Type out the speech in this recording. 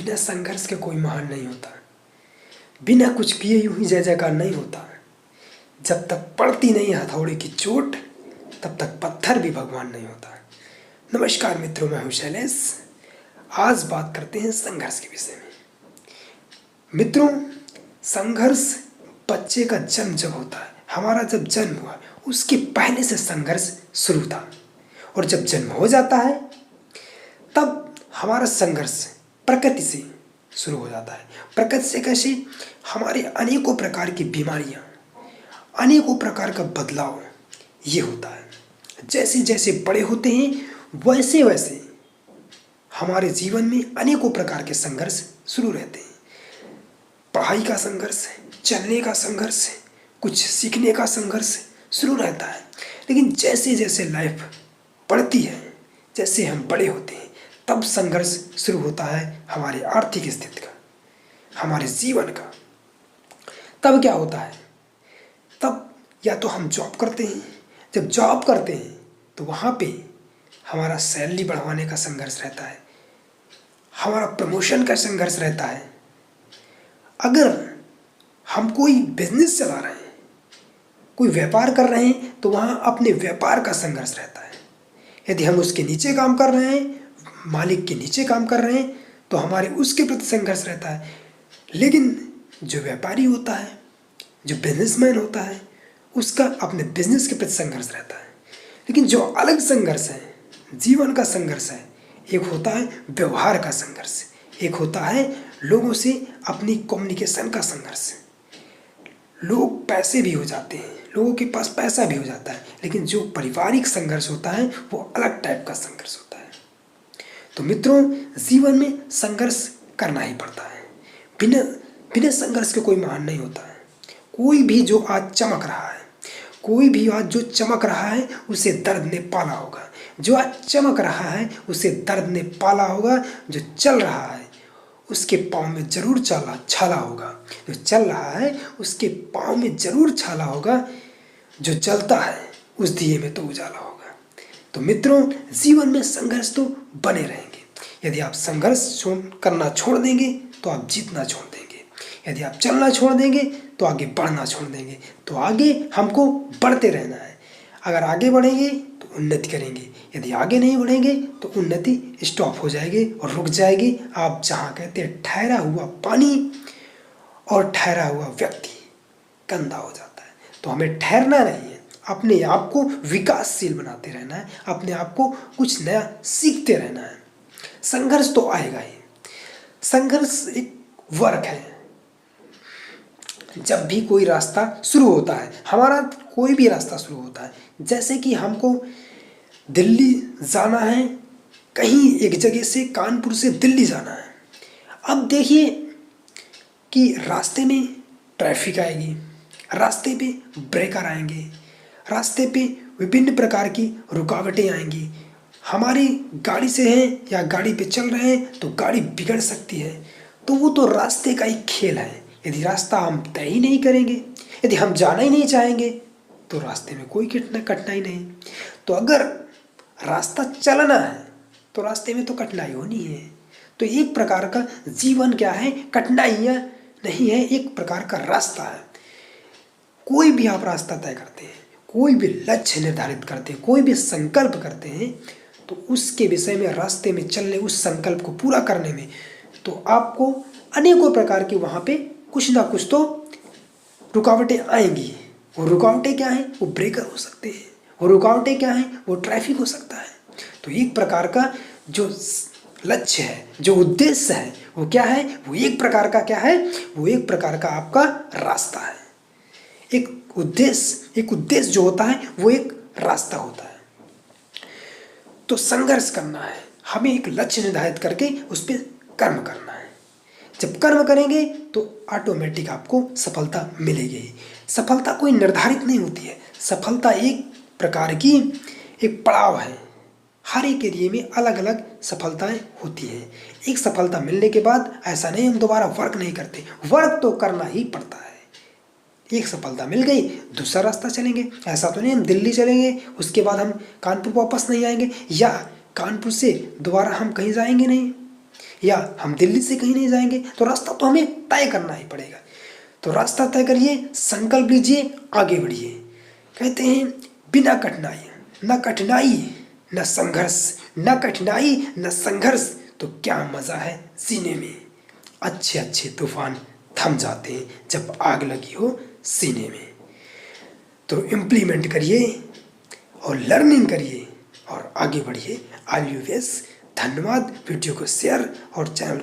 बिना संघर्ष के कोई महान नहीं होता। बिना कुछ किए यूं ही जय जयकार नहीं होता। जब तक पड़ती नहीं हथौड़े की चोट तब तक पत्थर भी भगवान नहीं होता। नमस्कार मित्रों, मैं हूं शैलेश। आज बात करते हैं संघर्ष के विषय में। मित्रों, संघर्ष बच्चे का जन्म जब होता है, हमारा जब जन्म हुआ उसके पहले से संघर्ष शुरू था, और जब जन्म हो जाता है तब हमारा संघर्ष प्रकृति से शुरू हो जाता है। प्रकृति से कैसे? हमारे अनेकों प्रकार की बीमारियां, अनेकों प्रकार का बदलाव ये होता है। जैसे जैसे बड़े होते हैं वैसे वैसे हमारे जीवन में अनेकों प्रकार के संघर्ष शुरू रहते हैं। पढ़ाई का संघर्ष, चलने का संघर्ष, कुछ सीखने का संघर्ष शुरू रहता है। लेकिन जैसे जैसे लाइफ बढ़ती है, जैसे हम बड़े होते हैं, तब संघर्ष शुरू होता है हमारे आर्थिक स्थिति का, हमारे जीवन का। तब क्या होता है? तब या तो हम जॉब करते हैं। जब जॉब करते हैं तो वहाँ पे हमारा सैलरी बढ़वाने का संघर्ष रहता है, हमारा प्रमोशन का संघर्ष रहता है। अगर हम कोई बिजनेस चला रहे हैं, कोई व्यापार कर रहे हैं, तो वहाँ अपने व्यापार का संघर्ष रहता है। यदि हम उसके नीचे काम कर रहे हैं, मालिक के नीचे काम कर रहे हैं, तो हमारे उसके प्रति संघर्ष रहता है। लेकिन जो व्यापारी होता है, जो बिजनेसमैन होता है, उसका अपने बिजनेस के प्रति संघर्ष रहता है। लेकिन जो अलग संघर्ष है, जीवन का संघर्ष है, एक होता है व्यवहार का संघर्ष, एक होता है लोगों से अपनी कम्युनिकेशन का संघर्ष। लोग पैसे भी हो जाते हैं, लोगों के पास पैसा भी हो जाता है, लेकिन जो पारिवारिक संघर्ष होता है वो अलग टाइप का संघर्ष होता है। तो मित्रों, जीवन में संघर्ष करना ही पड़ता है। बिना संघर्ष के कोई महान नहीं होता है। कोई भी जो आज चमक रहा है, कोई भी आज जो चमक रहा है, उसे दर्द ने पाला होगा। जो आज चमक रहा है उसे दर्द ने पाला होगा। जो चल रहा है उसके पाँव में जरूर छाला होगा। जो चल रहा है उसके पाँव में जरूर छाला होगा। जो जलता है उस दिए में तो उजाला होगा। तो मित्रों, जीवन में संघर्ष तो बने रहेंगे। यदि आप संघर्ष करना छोड़ देंगे तो आप जीतना छोड़ देंगे। यदि आप चलना छोड़ देंगे तो आगे बढ़ना छोड़ देंगे। तो आगे हमको बढ़ते रहना है। अगर आगे बढ़ेंगे तो उन्नति करेंगे, यदि आगे नहीं बढ़ेंगे तो उन्नति स्टॉप हो जाएगी और रुक जाएगी। आप जहाँ कहते हैं ठहरा हुआ पानी और ठहरा हुआ व्यक्ति गंदा हो जाता है। तो हमें ठहरना नहीं है, अपने आप को विकासशील बनाते रहना है, अपने आप को कुछ नया सीखते रहना है। संघर्ष तो आएगा ही। संघर्ष एक वर्क है। जब भी कोई रास्ता शुरू होता है, हमारा कोई भी रास्ता शुरू होता है, जैसे कि हमको दिल्ली जाना है, कहीं एक जगह से कानपुर से दिल्ली जाना है। अब देखिए कि रास्ते में ट्रैफिक आएगी, रास्ते पे ब्रेकर आएंगे, रास्ते पे विभिन्न प्रकार की रुकावटें आएंगी। हमारी गाड़ी से हैं या गाड़ी पे चल रहे हैं तो गाड़ी बिगड़ सकती है। तो वो तो रास्ते का ही खेल है। यदि रास्ता हम तय ही नहीं करेंगे, यदि हम जाना ही नहीं चाहेंगे, तो रास्ते में कोई कठिनाई नहीं। तो अगर रास्ता चलना है तो रास्ते में तो कठिनाई होनी है। तो एक प्रकार का जीवन क्या है? कठिनाइयाँ नहीं है, एक प्रकार का रास्ता है। कोई भी आप रास्ता तय करते हैं, कोई भी लक्ष्य निर्धारित करते हैं, कोई भी संकल्प करते हैं, तो उसके विषय में, रास्ते में चलने, उस संकल्प को पूरा करने में तो आपको अनेकों प्रकार की वहाँ पे कुछ ना कुछ तो रुकावटें आएंगी। वो रुकावटें क्या हैं? वो ब्रेकर हो सकते हैं। वो रुकावटें क्या हैं? वो ट्रैफिक हो सकता है। तो एक प्रकार का जो लक्ष्य है, जो उद्देश्य है, वो क्या है? वो एक प्रकार का क्या है? वो एक प्रकार का आपका रास्ता है। एक उद्देश्य जो होता है वो एक रास्ता होता है। तो संघर्ष करना है, हमें एक लक्ष्य निर्धारित करके उस पर कर्म करना है। जब कर्म करेंगे तो ऑटोमेटिक आपको सफलता मिलेगी। सफलता कोई निर्धारित नहीं होती है। सफलता एक प्रकार की एक पड़ाव है। हर एक एरिया में अलग अलग सफलताएं होती हैं। एक सफलता मिलने के बाद ऐसा नहीं हम दोबारा वर्क नहीं करते, वर्क तो करना ही पड़ता है। एक सफलता मिल गई, दूसरा रास्ता चलेंगे। ऐसा तो नहीं हम दिल्ली चलेंगे उसके बाद हम कानपुर वापस नहीं आएंगे, या कानपुर से दोबारा हम कहीं जाएंगे नहीं, या हम दिल्ली से कहीं नहीं जाएंगे तो रास्ता तो हमें तय करना ही पड़ेगा। तो रास्ता तय करिए, संकल्प लीजिए, आगे बढ़िए। कहते हैं बिना कठिनाई न कठिनाई न संघर्ष, न कठिनाई न संघर्ष तो क्या मज़ा है जीने में। अच्छे अच्छे तूफान थम जाते हैं जब आग लगी हो सीने में। तो इम्प्लीमेंट करिए और लर्निंग करिए और आगे बढ़िए। All you best. धन्यवाद। वीडियो को शेयर और चैनल